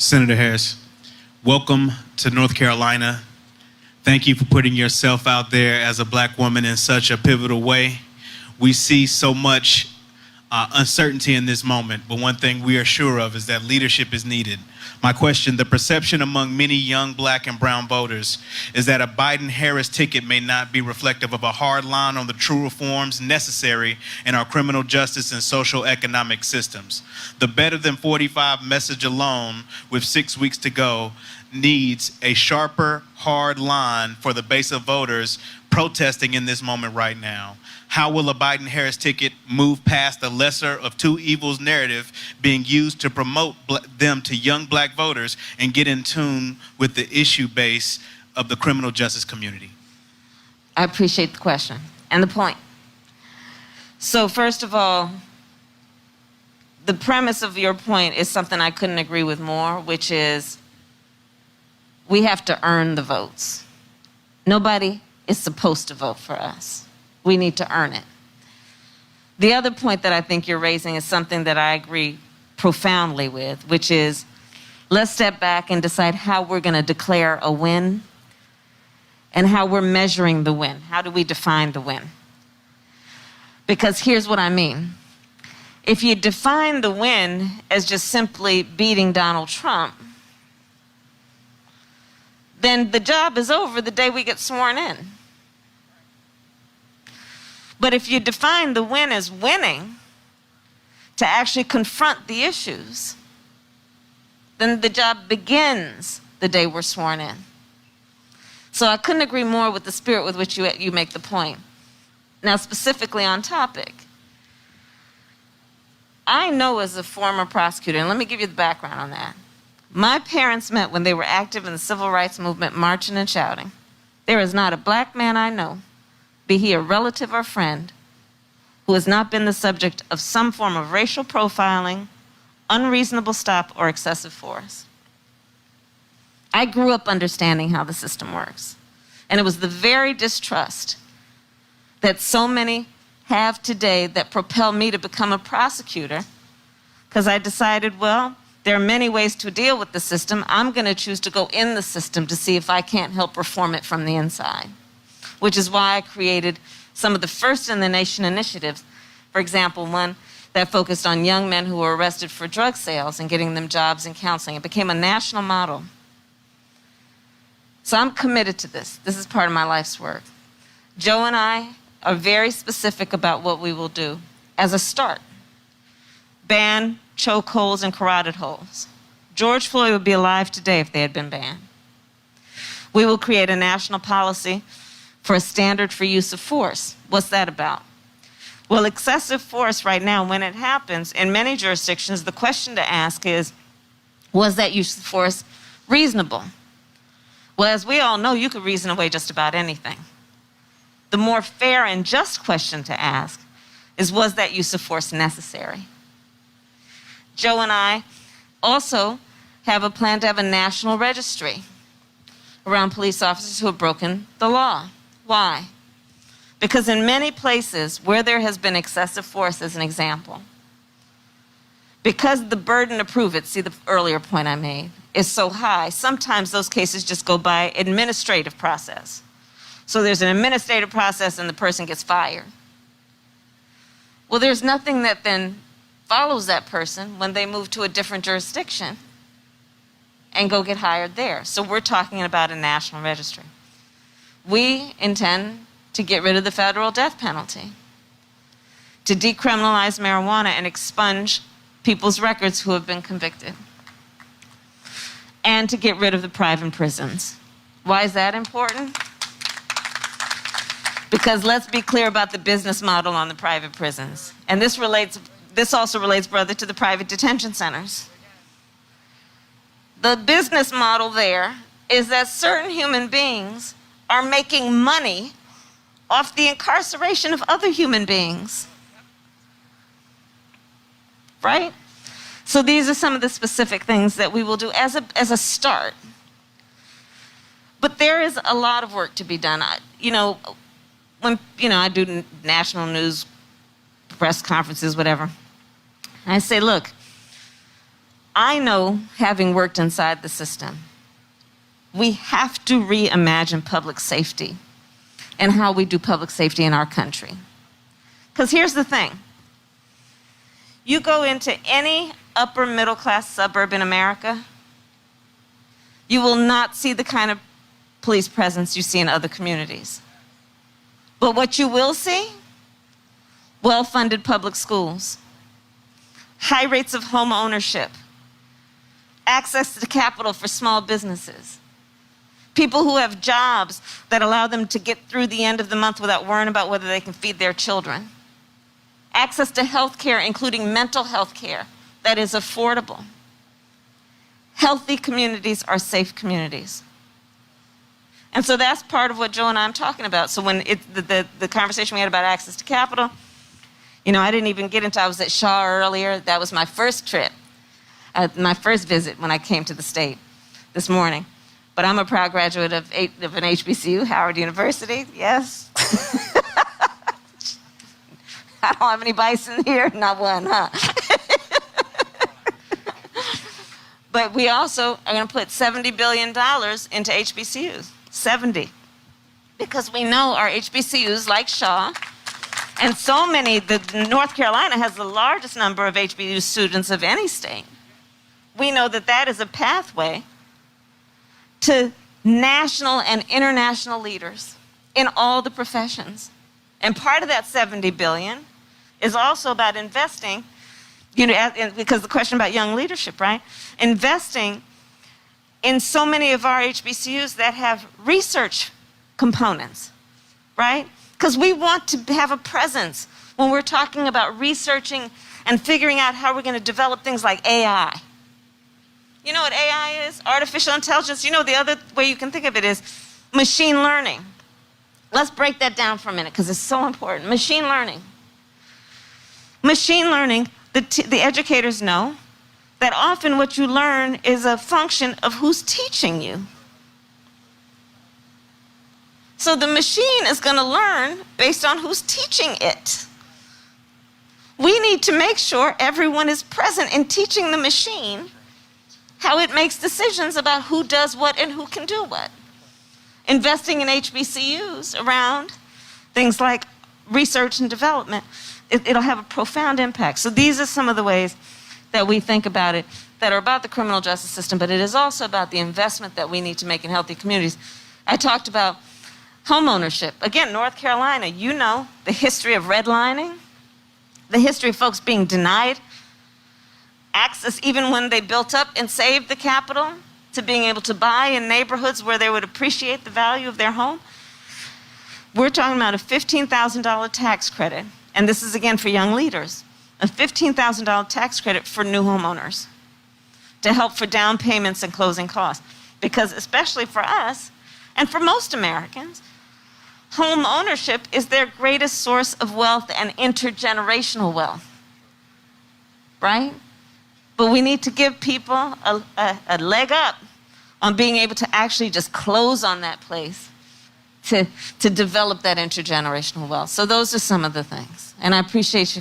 Senator Harris, welcome to North Carolina. Thank you for putting yourself out there as a black woman in such a pivotal way. We see so much uncertainty in this moment, but one thing we are sure of is that leadership is needed. My question, the perception among many young black and brown voters is that a Biden-Harris ticket may not be reflective of a hard line on the true reforms necessary in our criminal justice and social economic systems. The Better Than 45 message alone, with 6 weeks to go, needs a sharper, hard line for the base of voters protesting in this moment right now. How will a Biden-Harris ticket move past the lesser of two evils narrative being used to promote them to young black voters and get in tune with the issue base of the criminal justice community? I appreciate the question and the point. So first of all, the premise of your point is something I couldn't agree with more, which is we have to earn the votes. Nobody is supposed to vote for us. We need to earn it. The other point that I think you're raising is something that I agree profoundly with, which is let's step back and decide how we're going to declare a win and how we're measuring the win. How do we define the win? Because here's what I mean. If you define the win as just simply beating Donald Trump, then the job is over the day we get sworn in. But if you define the win as winning, to actually confront the issues, then the job begins the day we're sworn in. So I couldn't agree more with the spirit with which you make the point. Now, specifically on topic, I know as a former prosecutor, and let me give you the background on that. My parents met when they were active in the civil rights movement, marching and shouting. There is not a black man I know, be he a relative or friend, who has not been the subject of some form of racial profiling, unreasonable stop, or excessive force. I grew up understanding how the system works. And it was the very distrust that so many have today that propelled me to become a prosecutor, because I decided, well, there are many ways to deal with the system. I'm going to choose to go in the system to see if I can't help reform it from the inside, which is why I created some of the first in the nation initiatives. For example, one that focused on young men who were arrested for drug sales and getting them jobs and counseling. It became a national model. So I'm committed to this. This is part of my life's work. Joe and I are very specific about what we will do as a start. Ban chokeholds and carotid holds. George Floyd would be alive today if they had been banned. We will create a national policy for a standard for use of force. What's that about? Well, excessive force right now, when it happens, in many jurisdictions, the question to ask is, was that use of force reasonable? Well, as we all know, you could reason away just about anything. The more fair and just question to ask is, was that use of force necessary? Joe and I also have a plan to have a national registry around police officers who have broken the law. Why? Because in many places where there has been excessive force, as an example, because the burden to prove it, see the earlier point I made, is so high, sometimes those cases just go by administrative process. So there's an administrative process and the person gets fired. Well, there's nothing that then follows that person when they move to a different jurisdiction and go get hired there. So we're talking about a national registry. We intend to get rid of the federal death penalty, to decriminalize marijuana and expunge people's records who have been convicted, and to get rid of the private prisons. Why is that important? Because let's be clear about the business model on the private prisons. And this also relates, brother, to the private detention centers. The business model there is that certain human beings are making money off the incarceration of other human beings. Right? So these are some of the specific things that we will do as a start. But there is a lot of work to be done. When I do national news, press conferences, whatever, I say, look, I know, having worked inside the system, we have to reimagine public safety and how we do public safety in our country. Because here's the thing. You go into any upper middle class suburb in America, you will not see the kind of police presence you see in other communities. But what you will see, well-funded public schools, high rates of home ownership, access to capital for small businesses, people who have jobs that allow them to get through the end of the month without worrying about whether they can feed their children, access to health care, including mental health care, that is affordable. Healthy communities are safe communities. And so that's part of what Joe and I am talking about. So when the conversation we had about access to capital, you know, I didn't even get into, I was at Shaw earlier. That was my first trip, my first visit when I came to the state this morning. But I'm a proud graduate of an HBCU, Howard University, yes. I don't have any bison here, not one, huh? But we also are going to put $70 billion into HBCUs, 70. Because we know our HBCUs, like Shaw, and so many, North Carolina has the largest number of HBCU students of any state. We know that that is a pathway to national and international leaders in all the professions. And part of that $70 billion is also about investing, you know, because the question about young leadership, right? Investing in so many of our HBCUs that have research components, right? Because we want to have a presence when we're talking about researching and figuring out how we're going to develop things like AI. You know what AI is? Artificial intelligence. You know, the other way you can think of it is machine learning. Let's break that down for a minute because it's so important. Machine learning. Machine learning, the educators know that often what you learn is a function of who's teaching you. So the machine is going to learn based on who's teaching it. We need to make sure everyone is present in teaching the machine how it makes decisions about who does what and who can do what. Investing in HBCUs around things like research and development, it'll have a profound impact. So these are some of the ways that we think about it that are about the criminal justice system, but it is also about the investment that we need to make in healthy communities. I talked about home ownership. Again, North Carolina, you know the history of redlining, the history of folks being denied access even when they built up and saved the capital to being able to buy in neighborhoods where they would appreciate the value of their home. We're talking about a $15,000 tax credit, and this is again for young leaders, a $15,000 tax credit for new homeowners to help for down payments and closing costs. Because especially for us, and for most Americans, home ownership is their greatest source of wealth and intergenerational wealth, right? But we need to give people a leg up on being able to actually just close on that place to develop that intergenerational wealth. So those are some of the things. And I appreciate you.